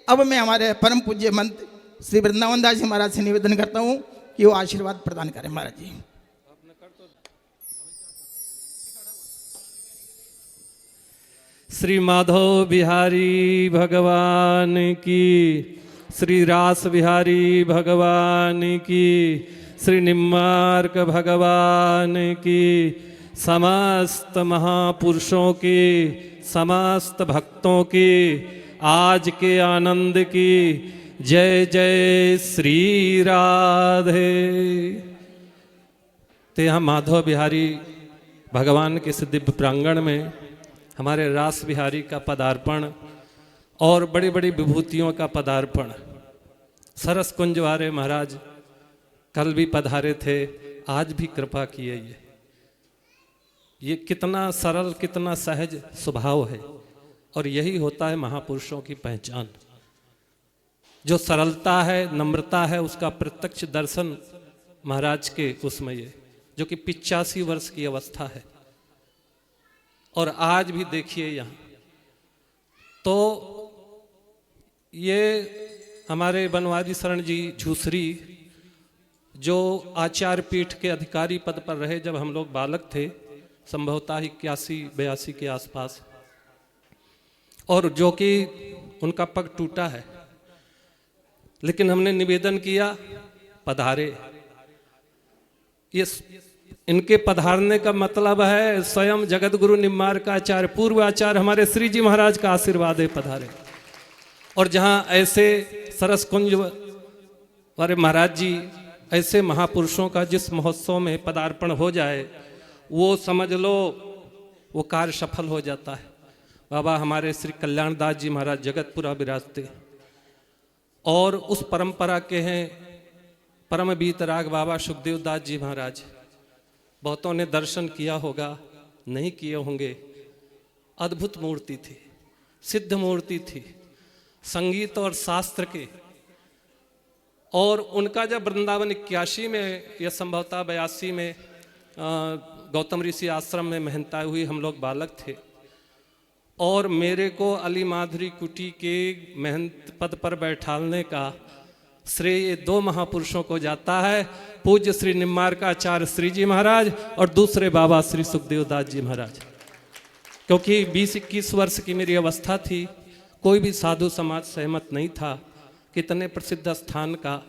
अब मैं हमारे परम पूज्य मंत श्री वृंदावन दास जी महाराज से निवेदन करता हूँ कि वो आशीर्वाद प्रदान करें। महाराज जी। श्री माधव बिहारी भगवान की, श्री रास बिहारी भगवान की, श्री निम्मार्क भगवान की, समस्त महापुरुषों की, समस्त भक्तों की, आज के आनंद की जय जय श्री राधे। तो यहाँ माधव बिहारी भगवान के इस दिव्य प्रांगण में हमारे रास बिहारी का पदार्पण और बड़ी बड़ी विभूतियों का पदार्पण। सरस कुंज वाले महाराज कल भी पधारे थे, आज भी कृपा किए। ये कितना सरल, कितना सहज स्वभाव है, और यही होता है महापुरुषों की पहचान। जो सरलता है, नम्रता है, उसका प्रत्यक्ष दर्शन महाराज के उसमें ये, जो कि 85 वर्ष की अवस्था है, और आज भी देखिए यहाँ। तो ये हमारे बनवारी शरण जी झूसरी, जो आचार्य पीठ के अधिकारी पद पर रहे जब हम लोग बालक थे, संभवतः 81-82 के आसपास, और जो कि उनका पग टूटा है, लेकिन हमने निवेदन किया पधारे। ये इनके पधारने का मतलब है स्वयं जगत गुरु निम्मार्क आचार्य, पूर्व आचार्य हमारे श्री जी महाराज का आशीर्वाद है पधारे। और जहाँ ऐसे सरस कुंज वाले महाराज जी, ऐसे महापुरुषों का जिस महोत्सव में पदार्पण हो जाए, वो समझ लो वो कार्य सफल हो जाता है। बाबा हमारे श्री कल्याण दास जी महाराज जगतपुरा विराजते, और उस परंपरा के हैं परम बीतराग बाबा सुखदेव दास जी महाराज। बहुतों ने दर्शन किया होगा, नहीं किए होंगे। अद्भुत मूर्ति थी, सिद्ध मूर्ति थी, संगीत और शास्त्र के। और उनका जब वृंदावन 81 में या संभवतः 82 में गौतम ऋषि आश्रम में महंताई हुई, हम लोग बालक थे, और मेरे को अली माधुरी कुटी के महंत पद पर बैठालने का श्रेय 2 महापुरुषों को जाता है, पूज्य श्री निम्मार्क आचार्य श्री जी महाराज और दूसरे बाबा श्री सुखदेव दास जी महाराज। क्योंकि 20-21 वर्ष की मेरी अवस्था थी, कोई भी साधु समाज सहमत नहीं था। कितने प्रसिद्ध स्थान का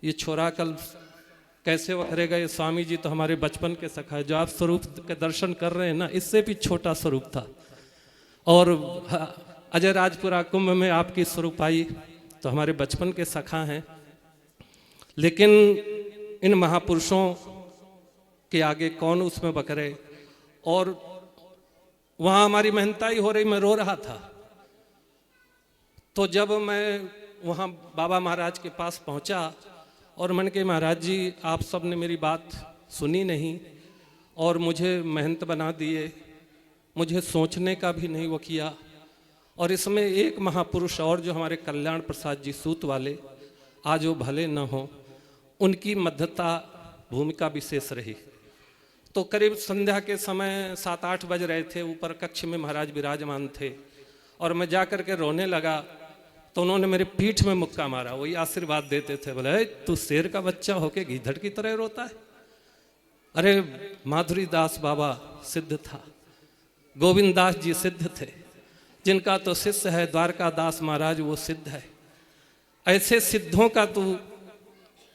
ये छोरा कल कैसे वखरेगा। ये स्वामी जी तो हमारे बचपन के सखा है, जो आप स्वरूप के दर्शन कर रहे हैं ना, इससे भी छोटा स्वरूप था। और अजय राजपुरा कुंभ में आपकी स्वरूप आई, तो हमारे बचपन के सखा हैं। लेकिन इन महापुरुषों के आगे कौन उसमें बकरे। और वहाँ हमारी मेहनताई हो रही, मैं रो रहा था। तो जब मैं वहाँ बाबा महाराज के पास पहुँचा, और मैंने कहा महाराज जी आप सब ने मेरी बात सुनी नहीं, और मुझे महंत बना दिए, मुझे सोचने का भी नहीं वो किया। और इसमें एक महापुरुष और जो हमारे कल्याण प्रसाद जी सूत वाले, आज वो भले न हो, उनकी मध्यता भूमिका विशेष रही। तो करीब संध्या के समय 7-8 बज रहे थे, ऊपर कक्ष में महाराज विराजमान थे, और मैं जा कर के रोने लगा। तो उन्होंने मेरे पीठ में मुक्का मारा, वही आशीर्वाद देते थे, बोले तू शेर का बच्चा होके गीधड़ की तरह रोता है। अरे माधुरी दास बाबा सिद्ध था, गोविंद दास जी सिद्ध थे, जिनका तो शिष्य है द्वारका दास महाराज, वो सिद्ध है। ऐसे सिद्धों का तू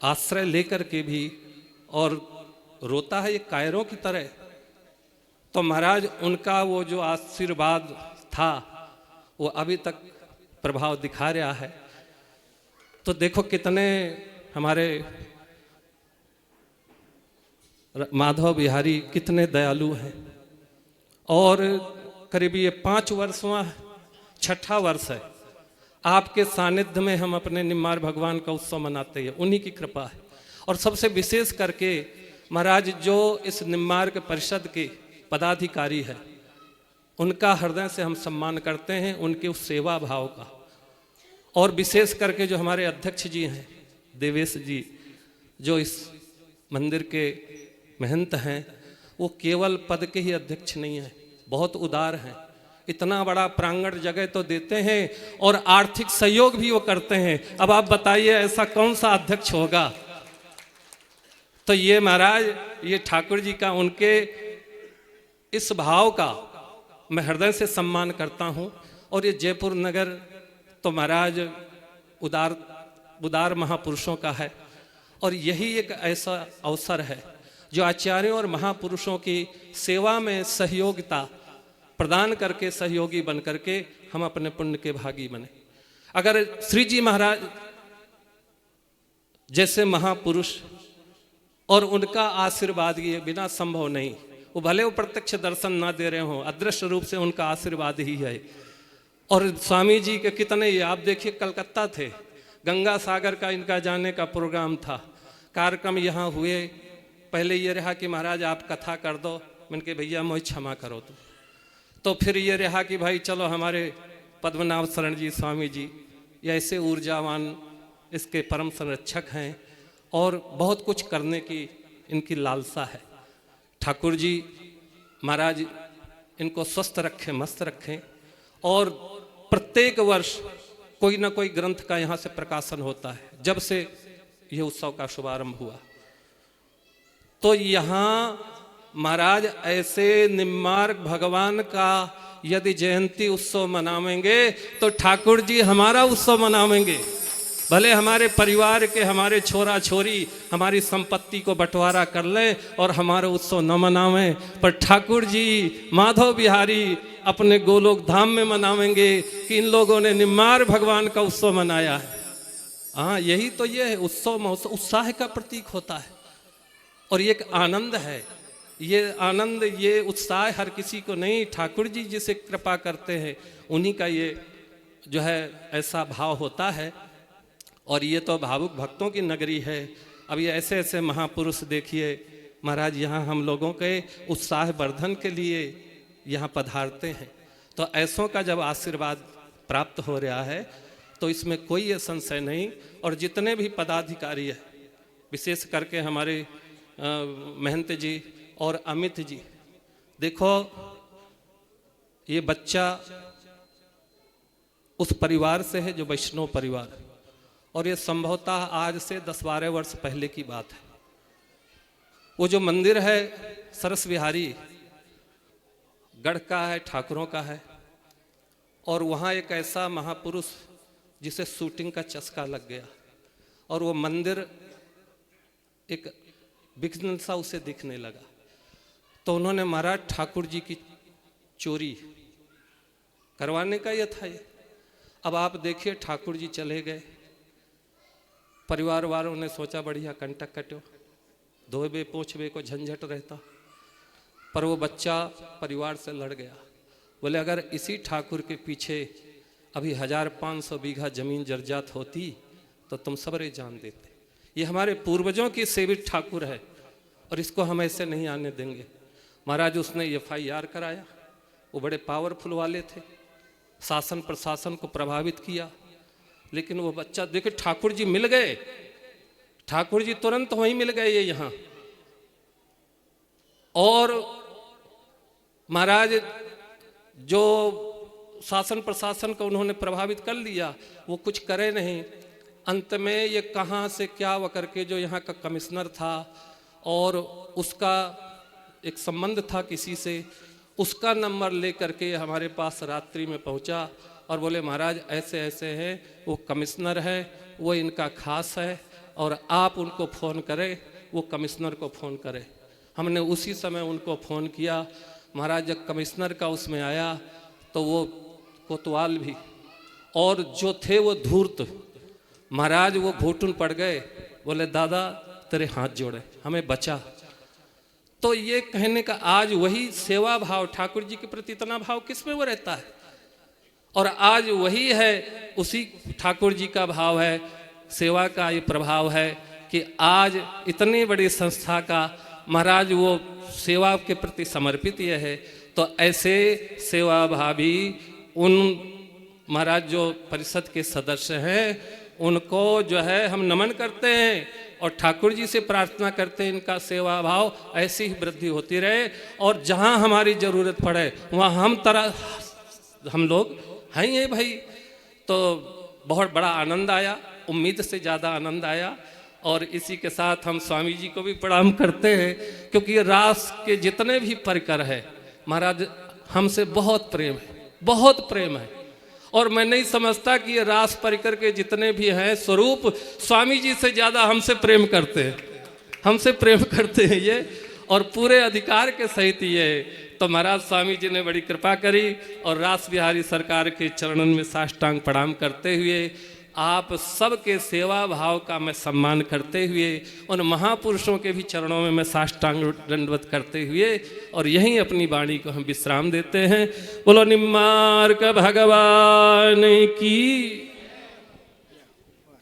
आश्रय लेकर के भी और रोता है ये कायरों की तरह। तो महाराज उनका वो जो आशीर्वाद था, वो अभी तक प्रभाव दिखा रहा है। तो देखो कितने हमारे माधव बिहारी कितने दयालु हैं। और करीब ये 5 वर्षवां 6ठा वर्ष है आपके सानिध्य में हम अपने निम्मार भगवान का उत्सव मनाते हैं, उन्हीं की कृपा है। और सबसे विशेष करके महाराज जो इस निम्मार्क परिषद के पदाधिकारी है, उनका हृदय से हम सम्मान करते हैं, उनके उस सेवा भाव का। और विशेष करके जो हमारे अध्यक्ष जी हैं देवेश जी, जो इस मंदिर के महंत हैं, वो केवल पद के ही अध्यक्ष नहीं हैं, बहुत उदार हैं। इतना बड़ा प्रांगण जगह तो देते हैं और आर्थिक सहयोग भी वो करते हैं। अब आप बताइए ऐसा कौन सा अध्यक्ष होगा। तो ये महाराज, ये ठाकुर जी का, उनके इस भाव का मैं हृदय से सम्मान करता हूँ। और ये जयपुर नगर तो महाराज उदार महापुरुषों का है, और यही एक ऐसा अवसर है जो आचार्यों और महापुरुषों की सेवा में सहयोगिता प्रदान करके, सहयोगी बन करके हम अपने पुण्य के भागी बने। अगर श्री जी महाराज जैसे महापुरुष और उनका आशीर्वाद ये बिना संभव नहीं, वो भले वो प्रत्यक्ष दर्शन ना दे रहे हों, अदृश्य रूप से उनका आशीर्वाद ही है। और स्वामी जी के कितने, ये आप देखिए कलकत्ता थे, गंगा सागर का इनका जाने का प्रोग्राम था, कार्यक्रम यहाँ हुए, पहले ये रहा कि महाराज आप कथा कर दो, मैंने कहा भैया मुझे क्षमा करो। तो फिर ये रहा कि भाई चलो हमारे पद्मनाभ शरण जी स्वामी जी ये ऐसे ऊर्जावान इसके परम संरक्षक हैं और बहुत कुछ करने की इनकी लालसा है। ठाकुर जी महाराज इनको स्वस्थ रखें, मस्त रखें। और प्रत्येक वर्ष कोई ना कोई ग्रंथ का यहाँ से प्रकाशन होता है। जब से यह उत्सव का शुभारंभ हुआ तो यहाँ महाराज ऐसे निम्मार्क भगवान का यदि जयंती उत्सव मनावेंगे तो ठाकुर जी हमारा उत्सव मनावेंगे। भले हमारे परिवार के, हमारे छोरा छोरी हमारी संपत्ति को बंटवारा कर लें और हमारा उत्सव न मनावें, पर ठाकुर जी माधव बिहारी अपने गोलोक धाम में मनावेंगे कि इन लोगों ने निम्मार भगवान का उत्सव मनाया है। हाँ, यही तो ये है उत्सव, उत्साह का प्रतीक होता है और ये एक आनंद है। ये आनंद, ये उत्साह हर किसी को नहीं, ठाकुर जी जिसे कृपा करते हैं उन्हीं का ये जो है ऐसा भाव होता है। और ये तो भावुक भक्तों की नगरी है। अब ये ऐसे ऐसे महापुरुष देखिए महाराज यहाँ हम लोगों के उत्साह वर्धन के लिए यहाँ पधारते हैं। तो ऐसों का जब आशीर्वाद प्राप्त हो रहा है तो इसमें कोई ये संशय नहीं। और जितने भी पदाधिकारी है, विशेष करके हमारे महंत जी और अमित जी, देखो ये बच्चा उस परिवार से है जो वैष्णव परिवार, और ये संभवतः आज से 10-12 वर्ष पहले की बात है। वो जो मंदिर है सरस विहारी गढ़ का है, ठाकुरों का है, और वहाँ एक ऐसा महापुरुष जिसे शूटिंग का चस्का लग गया और वो मंदिर एक विघ्न सा उसे दिखने लगा। तो उन्होंने महाराज ठाकुर जी की चोरी करवाने का यह था ये। अब आप देखिए ठाकुर जी चले गए, परिवार वालों ने सोचा बढ़िया कंटक कटो, धोबे पोछबे को झंझट रहता, पर वो बच्चा परिवार से लड़ गया। बोले अगर इसी ठाकुर के पीछे अभी 1500 बीघा जमीन जर्जात होती तो तुम सबरे जान देते। ये हमारे पूर्वजों की सेवित ठाकुर है और इसको हम ऐसे नहीं आने देंगे। महाराज उसने FIR कराया। वो बड़े पावरफुल वाले थे, शासन प्रशासन को प्रभावित किया, लेकिन वो बच्चा देखे ठाकुर जी मिल गए, ठाकुर जी तुरंत वहीं मिल गए ये यहाँ। और महाराज जो शासन प्रशासन को उन्होंने प्रभावित कर लिया, वो कुछ करे नहीं। अंत में ये कहाँ से क्या वो करके जो यहाँ का कमिश्नर था और उसका एक संबंध था किसी से, उसका नंबर ले करके हमारे पास रात्रि में पहुँचा और बोले महाराज ऐसे ऐसे हैं, वो कमिश्नर है, वो इनका खास है और आप उनको फ़ोन करें, वो कमिश्नर को फ़ोन करें। हमने उसी समय उनको फ़ोन किया। महाराज जब कमिश्नर का उसमें आया तो वो कोतवाल भी और जो थे वो धूर्त, महाराज वो घुटन पड़ गए, बोले दादा तेरे हाथ जोड़े, हमें बचा। तो ये कहने का आज वही सेवा भाव, ठाकुर जी के प्रति इतना भाव किस में वो रहता है, और आज वही है, उसी ठाकुर जी का भाव है, सेवा का ये प्रभाव है कि आज इतनी बड़ी संस्था का महाराज वो सेवा के प्रति समर्पित ये है। तो ऐसे सेवा भावी उन महाराज जो परिषद के सदस्य हैं उनको जो है हम नमन करते हैं और ठाकुर जी से प्रार्थना करते हैं इनका सेवा भाव ऐसी ही वृद्धि होती रहे और जहाँ हमारी ज़रूरत पड़े वहाँ हम हम लोग हैं ये भाई। तो बहुत बड़ा आनंद आया, उम्मीद से ज़्यादा आनंद आया। और इसी के साथ हम स्वामी जी को भी प्रणाम करते हैं, क्योंकि ये रास के जितने भी परिकर है महाराज हमसे बहुत प्रेम है, बहुत प्रेम है। और मैं नहीं समझता कि ये रास परिकर के जितने भी हैं स्वरूप स्वामी जी से ज़्यादा हमसे प्रेम करते हैं, हमसे प्रेम करते हैं ये, और पूरे अधिकार के सहित ये। तो महाराज स्वामी जी ने बड़ी कृपा करी, और रास बिहारी सरकार के चरणन में साष्टांग प्रणाम करते हुए, आप सबके सेवा भाव का मैं सम्मान करते हुए, उन महापुरुषों के भी चरणों में मैं साष्टांग दंडवत करते हुए, और यहीं अपनी वाणी को हम विश्राम देते हैं। बोलो निम्मार्क भगवान की।